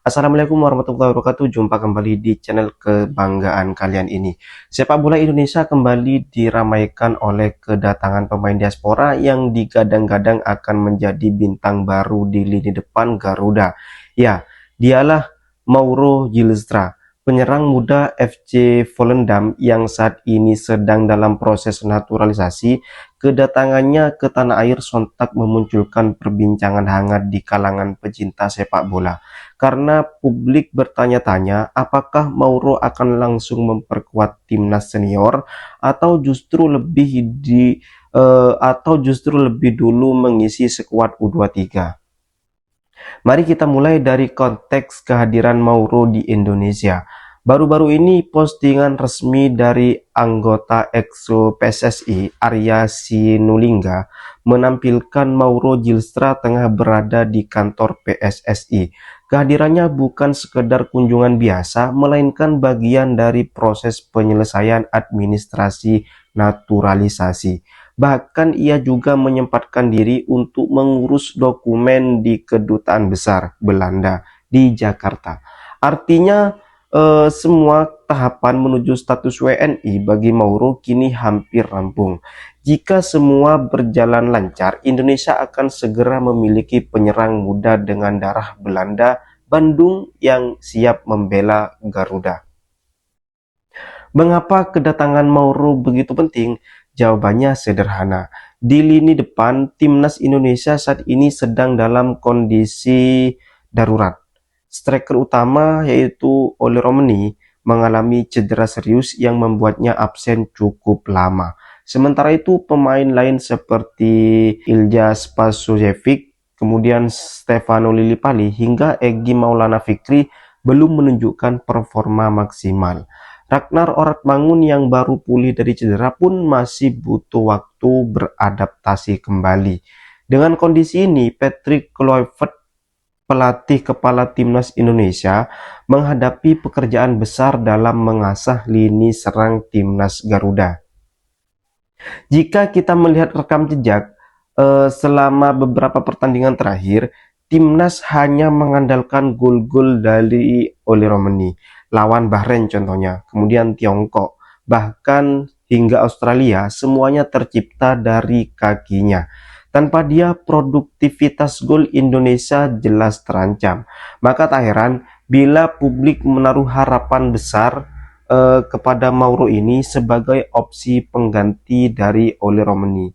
Assalamualaikum warahmatullahi wabarakatuh. Jumpa kembali di channel kebanggaan kalian ini. Sepak bola Indonesia kembali diramaikan oleh kedatangan pemain diaspora yang digadang-gadang akan menjadi bintang baru di lini depan Garuda. Ya, dialah Mauro Gilstra, penyerang muda FC Volendam yang saat ini sedang dalam proses naturalisasi. Kedatangannya ke tanah air sontak memunculkan perbincangan hangat di kalangan pecinta sepak bola. Karena publik bertanya-tanya apakah Mauro akan langsung memperkuat timnas senior atau justru lebih dulu mengisi skuad U23. Mari kita mulai dari konteks kehadiran Mauro di Indonesia. Baru-baru ini postingan resmi dari anggota EXO PSSI Arya Sinulinga menampilkan Mauro Gilstra tengah berada di kantor PSSI. Kehadirannya bukan sekedar kunjungan biasa, melainkan bagian dari proses penyelesaian administrasi naturalisasi. Bahkan ia juga menyempatkan diri untuk mengurus dokumen di Kedutaan Besar Belanda di Jakarta. Artinya semua tahapan menuju status WNI bagi Mauro kini hampir rampung. Jika semua berjalan lancar, Indonesia akan segera memiliki penyerang muda dengan darah Belanda, Bandung yang siap membela Garuda. Mengapa kedatangan Mauro begitu penting? Jawabannya sederhana. Di lini depan, timnas Indonesia saat ini sedang dalam kondisi darurat. Striker utama yaitu Oli Romeni mengalami cedera serius yang membuatnya absen cukup lama. Sementara itu pemain lain seperti Ilja Spasojevic, kemudian Stefano Lillipali hingga Egy Maulana Fikri belum menunjukkan performa maksimal. Ragnar Oratmangun yang baru pulih dari cedera pun masih butuh waktu beradaptasi kembali. Dengan kondisi ini, Patrick Kluivert, pelatih kepala timnas Indonesia, menghadapi pekerjaan besar dalam mengasah lini serang timnas Garuda. Jika kita melihat rekam jejak selama beberapa pertandingan terakhir, timnas hanya mengandalkan gol-gol dari Oli Romeni. Lawan Bahrain contohnya, kemudian Tiongkok, bahkan hingga Australia, semuanya tercipta dari kakinya. Tanpa dia, produktivitas gol Indonesia jelas terancam. Maka tak heran bila publik menaruh harapan besar kepada Mauro ini sebagai opsi pengganti dari Oli Romeni.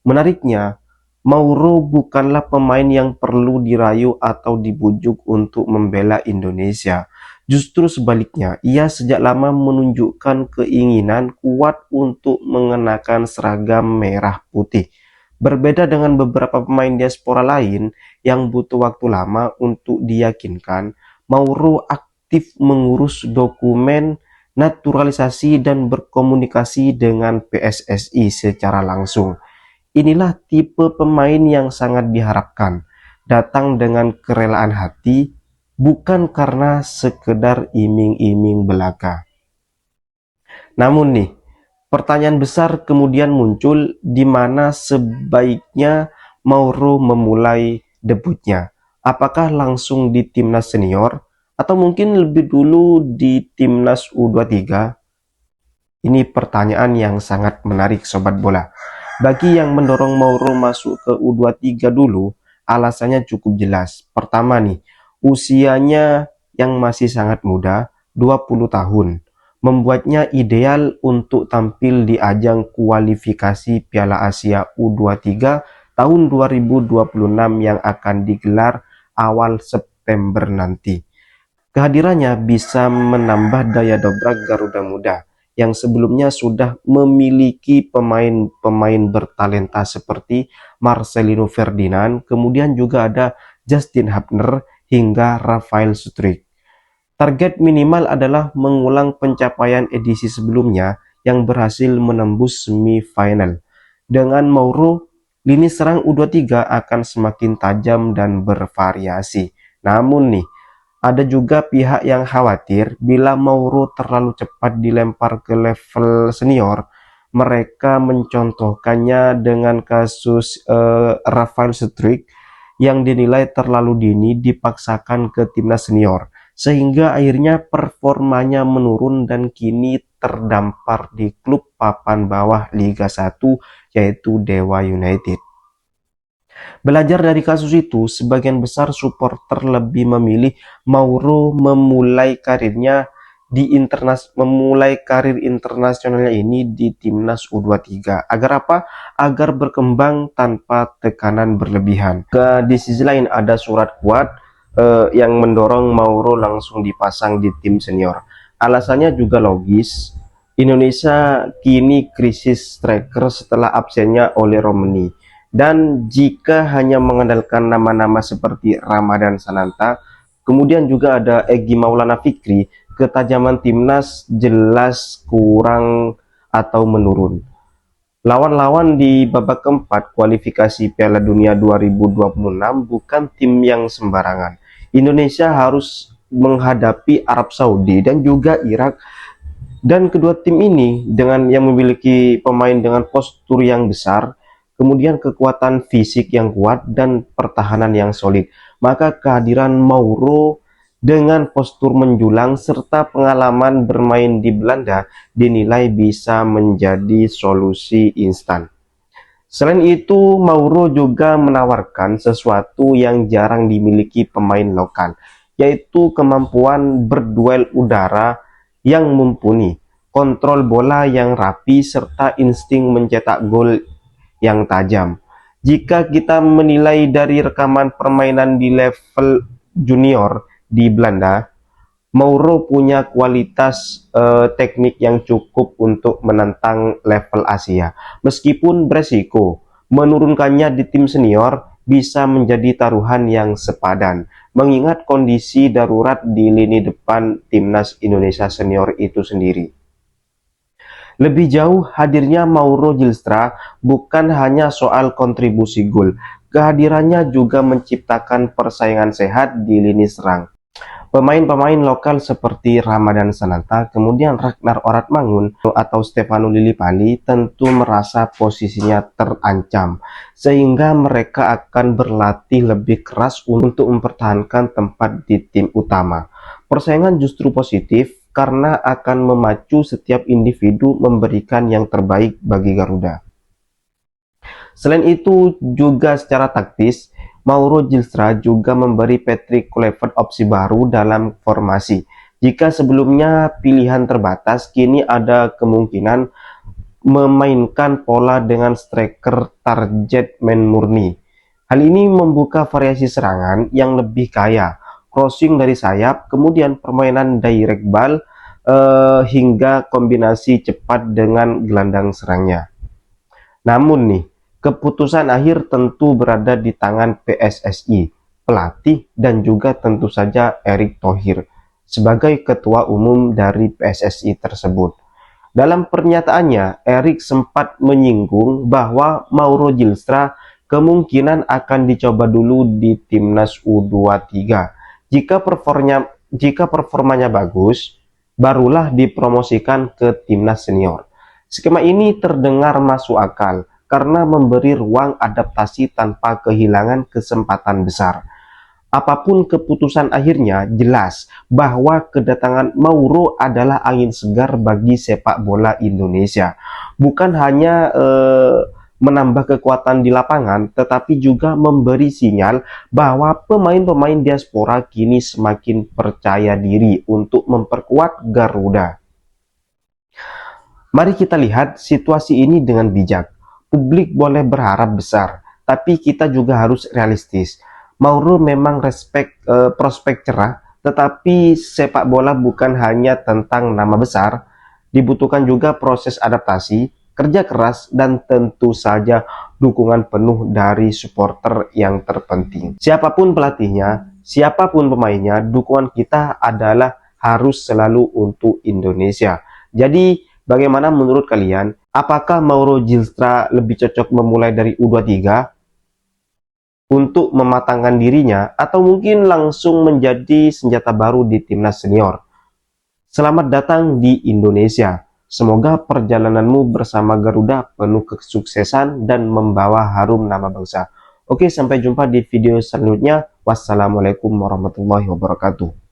Menariknya, Mauro bukanlah pemain yang perlu dirayu atau dibujuk untuk membela Indonesia. Justru sebaliknya, ia sejak lama menunjukkan keinginan kuat untuk mengenakan seragam merah putih. Berbeda dengan beberapa pemain diaspora lain yang butuh waktu lama untuk diyakinkan, Mauro aktif mengurus dokumen naturalisasi dan berkomunikasi dengan PSSI secara langsung. Inilah tipe pemain yang sangat diharapkan, datang dengan kerelaan hati, bukan karena sekedar iming-iming belaka. Namun nih, pertanyaan besar kemudian muncul di mana sebaiknya Mauro memulai debutnya. Apakah langsung di timnas senior atau mungkin lebih dulu di timnas U23? Ini pertanyaan yang sangat menarik sobat bola. Bagi yang mendorong Mauro masuk ke U23 dulu, alasannya cukup jelas. Pertama nih, usianya yang masih sangat muda, 20 tahun, membuatnya ideal untuk tampil di ajang kualifikasi Piala Asia U23 tahun 2026 yang akan digelar awal September nanti. Kehadirannya bisa menambah daya dobrak Garuda Muda yang sebelumnya sudah memiliki pemain-pemain bertalenta seperti Marcelino Ferdinand, kemudian juga ada Justin Hubner hingga Rafael Struijk. Target minimal adalah mengulang pencapaian edisi sebelumnya yang berhasil menembus semifinal. Dengan Mauro, lini serang U23 akan semakin tajam dan bervariasi. Namun nih, ada juga pihak yang khawatir bila Mauro terlalu cepat dilempar ke level senior. Mereka mencontohkannya dengan kasus Rafael Struijk yang dinilai terlalu dini dipaksakan ke timnas senior. sehingga akhirnya performanya menurun dan kini terdampar di klub papan bawah Liga 1 yaitu Dewa United. Belajar dari kasus itu, sebagian besar supporter lebih memilih Mauro memulai karir internasionalnya ini di timnas U23. Agar apa? Agar berkembang tanpa tekanan berlebihan. Di sisi lain ada surat kuat yang mendorong Mauro langsung dipasang di tim senior. Alasannya juga logis. Indonesia kini krisis striker setelah absennya Ole Romeni. Dan jika hanya mengandalkan nama-nama seperti Ramadan Sananta, kemudian juga ada Egy Maulana Fikri, ketajaman timnas jelas kurang atau menurun. Lawan-lawan di babak keempat kualifikasi Piala Dunia 2026 bukan tim yang sembarangan. Indonesia harus menghadapi Arab Saudi dan juga Irak, dan kedua tim ini dengan yang memiliki pemain dengan postur yang besar, kemudian kekuatan fisik yang kuat dan pertahanan yang solid, maka kehadiran Mauro dengan postur menjulang serta pengalaman bermain di Belanda dinilai bisa menjadi solusi instan. Selain itu, Mauro juga menawarkan sesuatu yang jarang dimiliki pemain lokal, yaitu kemampuan berduel udara yang mumpuni, kontrol bola yang rapi, serta insting mencetak gol yang tajam. Jika kita menilai dari rekaman permainan di level junior di Belanda, Mauro punya kualitas teknik yang cukup untuk menantang level Asia. Meskipun beresiko, menurunkannya di tim senior bisa menjadi taruhan yang sepadan, mengingat kondisi darurat di lini depan timnas Indonesia senior itu sendiri. Lebih jauh, hadirnya Mauro Zylstra bukan hanya soal kontribusi gol, kehadirannya juga menciptakan persaingan sehat di lini serang. Pemain-pemain lokal seperti Ramadan Sananta, kemudian Ragnar Oratmangun atau Stefano Lillipali tentu merasa posisinya terancam, sehingga mereka akan berlatih lebih keras untuk mempertahankan tempat di tim utama. Persaingan justru positif karena akan memacu setiap individu memberikan yang terbaik bagi Garuda. Selain itu, juga secara taktis, Mauro Zylstra juga memberi Patrick Kluivert opsi baru dalam formasi. Jika sebelumnya pilihan terbatas, kini ada kemungkinan memainkan pola dengan striker target man murni. Hal ini membuka variasi serangan yang lebih kaya, crossing dari sayap, kemudian permainan direct ball, hingga kombinasi cepat dengan gelandang serangnya. Namun nih, keputusan akhir tentu berada di tangan PSSI, pelatih, dan juga tentu saja Erick Thohir sebagai ketua umum dari PSSI tersebut. Dalam pernyataannya, Erick sempat menyinggung bahwa Mauro Zylstra kemungkinan akan dicoba dulu di timnas U23. Jika performanya bagus, barulah dipromosikan ke timnas senior. Skema ini terdengar masuk akal karena memberi ruang adaptasi tanpa kehilangan kesempatan besar. Apapun keputusan akhirnya, jelas bahwa kedatangan Mauro adalah angin segar bagi sepak bola Indonesia. Bukan hanya menambah kekuatan di lapangan, tetapi juga memberi sinyal bahwa pemain-pemain diaspora kini semakin percaya diri untuk memperkuat Garuda. Mari kita lihat situasi ini dengan bijak. Publik boleh berharap besar, tapi kita juga harus realistis. Mauro memang prospek cerah, tetapi sepak bola bukan hanya tentang nama besar, dibutuhkan juga proses adaptasi, kerja keras, dan tentu saja dukungan penuh dari supporter yang terpenting. Siapapun pelatihnya, siapapun pemainnya, dukungan kita adalah harus selalu untuk Indonesia. Jadi, bagaimana menurut kalian? Apakah Mauro Zylstra lebih cocok memulai dari U23 untuk mematangkan dirinya, atau mungkin langsung menjadi senjata baru di timnas senior? Selamat datang di Indonesia. Semoga perjalananmu bersama Garuda penuh kesuksesan dan membawa harum nama bangsa. Oke, sampai jumpa di video selanjutnya. Wassalamualaikum warahmatullahi wabarakatuh.